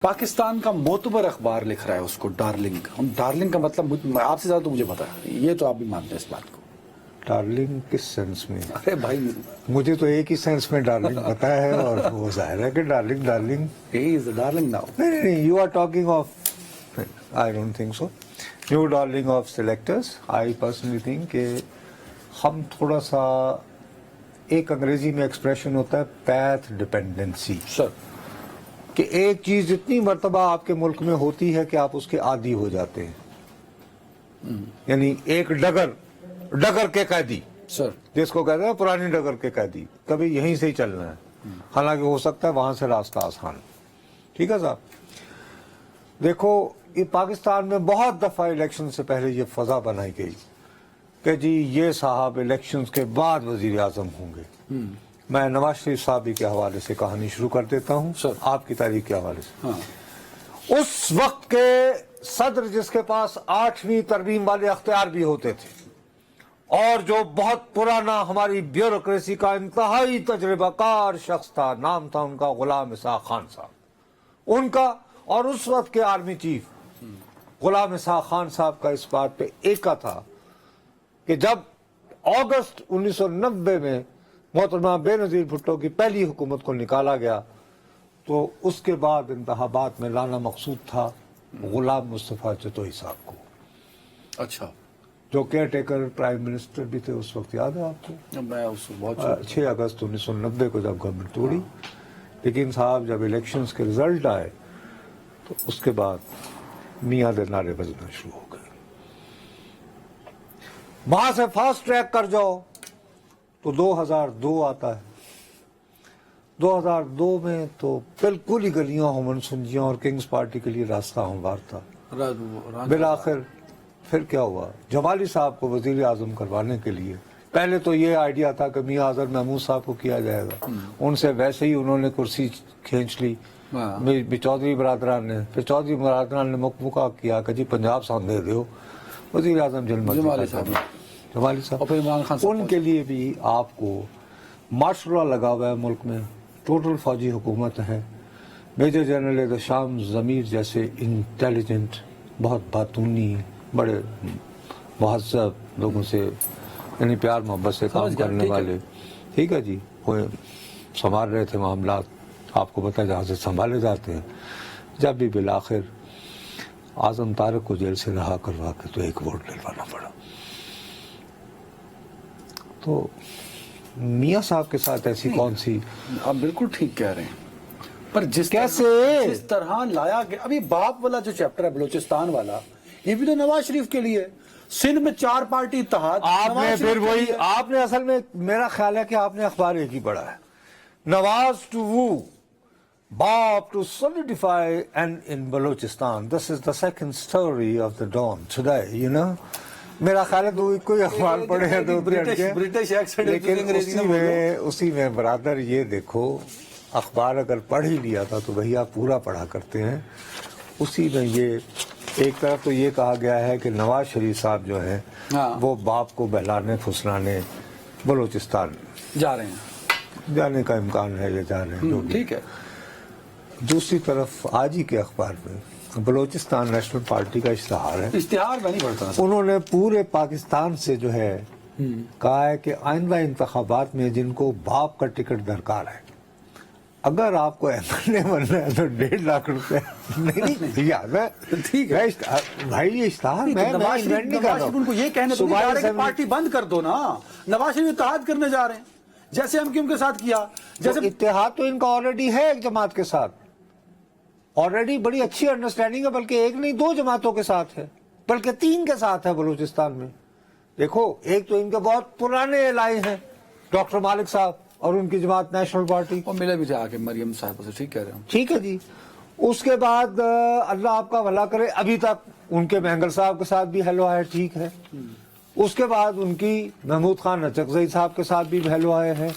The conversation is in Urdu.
پاکستان کا معتبر اخبار لکھ رہا ہے اس کو ڈارلنگ. ڈارلنگ کا مطلب آپ سے زیادہ تو مجھے پتا ہے, یہ تو آپ بھی مانتے ہیں اس بات کو. ڈارلنگ کس سینس میں؟ ارے بھائی مجھے تو ایک ہی سینس میں ڈارلنگ پتا ہے, اور وہ ظاہر ہے کہ darling he is the darling now. نہیں, you are talking of, I don't think so, you darling of selectors. I personally think کہ ہم تھوڑا سا, ایک انگریزی میں ایکسپریشن ہوتا ہے پیتھ ڈپینڈنسی, سر کہ ایک چیز جتنی مرتبہ آپ کے ملک میں ہوتی ہے کہ آپ اس کے عادی ہو جاتے ہیں. یعنی ایک ڈگر کے قیدی, سر جس کو کہتے ہیں پرانی ڈگر کے قیدی, کبھی یہیں سے ہی چلنا ہے, حالانکہ ہو سکتا ہے وہاں سے راستہ آسان. ٹھیک ہے صاحب, دیکھو یہ پاکستان میں بہت دفعہ الیکشن سے پہلے یہ فضا بنائی گئی کہ جی یہ صاحب الیکشنز کے بعد وزیر اعظم ہوں گے. میں نواز شریف صاحب کے حوالے سے کہانی شروع کر دیتا ہوں, آپ کی تاریخ کے حوالے سے. اس وقت کے صدر جس کے پاس 8ویں ترمیم والے اختیار بھی ہوتے تھے, اور جو بہت پرانا ہماری بیوروکریسی کا انتہائی تجربہ کار شخص تھا, نام تھا ان کا غلام اسحاق خان صاحب. ان کا اور اس وقت کے آرمی چیف غلام اسحاق خان صاحب کا اس بات پہ ایکا تھا کہ جب اگست 1990 میں محترمہ بے نظیر بھٹو کی پہلی حکومت کو نکالا گیا, تو اس کے بعد انتخابات میں لانا مقصود تھا غلام مصطفیٰ چتوئی صاحب کو. اچھا, جو کیئر ٹیکر پرائم منسٹر بھی تھے اس وقت, یاد ہے آپ کو؟ میں اس کو بہت 6 اگست 1990 کو جب گورنمنٹ توڑی. لیکن صاحب جب الیکشنز کے رزلٹ آئے تو اس کے بعد میاں دے نعرے بجنا شروع ہو گئے. وہاں سے فاسٹ ٹریک کر جاؤ تو 2002 آتا ہے. 2002 میں تو بالکل ہی گلیاں ہومن سنجیاں اور کنگز پارٹی کے لیے راستہ ہموار تھا. بالآخر پھر کیا ہوا, جمالی صاحب کو وزیر اعظم کروانے کے لیے پہلے تو یہ آئیڈیا تھا کہ میاں اظہر محمود صاحب کو کیا جائے گا. ان سے ویسے ہی انہوں نے کرسی کھینچ لی چودھری برادران نے. پھر چودھری برادران نے مکمکا کیا کہ جی پنجاب سان دے دیو, وزیر اعظم جمالی صاحب. ان کے لیے بھی آپ کو مارشل لا لگا ہوا ہے ملک میں, ٹوٹل فوجی حکومت ہے. میجر جنرل احتشام ضمیر جیسے انٹیلیجنٹ, بہت باتونی, بڑے مہذب لوگوں سے, یعنی پیار محبت سے کام کرنے والے, ٹھیک ہے جی, وہ سنبھال رہے تھے معاملات. آپ کو پتہ ہے جہاں سے سنبھالے جاتے ہیں. جب بھی بالآخر اعظم طارق کو جیل سے رہا کروا کے تو ایک ووٹ دلوانا پڑا. تو میاں صاحب کے ساتھ ایسی کون سی, آپ بالکل ٹھیک کہہ رہے ہیں, پر جس طرح لایا گیا, ابھی باپ والا جو چیپٹر ہے بلوچستان والا, یہ بھی تو نواز شریف کے لیے. سندھ میں 4 پارٹی اتحاد, آپ نے پھر وہی, آپ نے اصل میں, میرا خیال ہے کہ آپ نے اخبار ایک ہی پڑھا ہے. نواز ٹو وو باپ to solidify and in Balochistan. This is the second story of the dawn today, you know. میرا خیال ہے تو کوئی اخبار پڑھے ہیں تو برٹش ایکسنٹ, لیکن اسی میں برادر یہ دیکھو, اخبار اگر پڑھ ہی لیا تھا تو بھئی آپ پورا پڑھا کرتے ہیں. اسی میں یہ ایک طرف تو یہ کہا گیا ہے کہ نواز شریف صاحب جو ہیں وہ باپ کو بہلانے پھسلانے بلوچستان جا رہے ہیں, جانے کا امکان ہے, یہ جا رہے ہیں, ٹھیک ہے. دوسری طرف آج ہی کے اخبار میں بلوچستان نیشنل پارٹی کا اشتہار ہے. اشتہار میں نہیں پڑھتا, انہوں نے پورے پاکستان سے جو ہے کہا ہے کہ آئندہ انتخابات میں جن کو باپ کا ٹکٹ درکار ہے, اگر آپ کو ایم ایل اے بننا ہے تو 1.5 لاکھ روپے. نہیں یاد ہے, ٹھیک ہے بھائی, یہ اشتہار میں ان کو یہ کہنے کہ پارٹی بند کر دو نا. نواز شریف اتحاد کرنے جا رہے ہیں, جیسے ہم کیوں کے ساتھ کیا. جیسے اتحاد تو ان کا آلریڈی ہے ایک جماعت کے ساتھ, آلریڈی بڑی اچھی انڈرسٹینڈنگ ہے, بلکہ ایک نہیں 2 جماعتوں کے ساتھ ہے, بلکہ 3 کے ساتھ ہے بلوچستان میں. دیکھو, ایک تو ان کے بہت پرانے الائے ہیں, ڈاکٹر مالک صاحب اور ان کی جماعت نیشنل پارٹی, اور ملے بھی تھے آگے مریم صاحب سے. ٹھیک کہہ رہے ہوں, ٹھیک ہے جی. اس کے بعد اللہ آپ کا بھلا کرے, ابھی تک ان کے مہنگل صاحب کے ساتھ بھی ہیلو آئے, ٹھیک ہے. اس کے بعد ان کی محمود خان نچکزئی صاحب کے ساتھ بھی ہیلو آئے ہیں.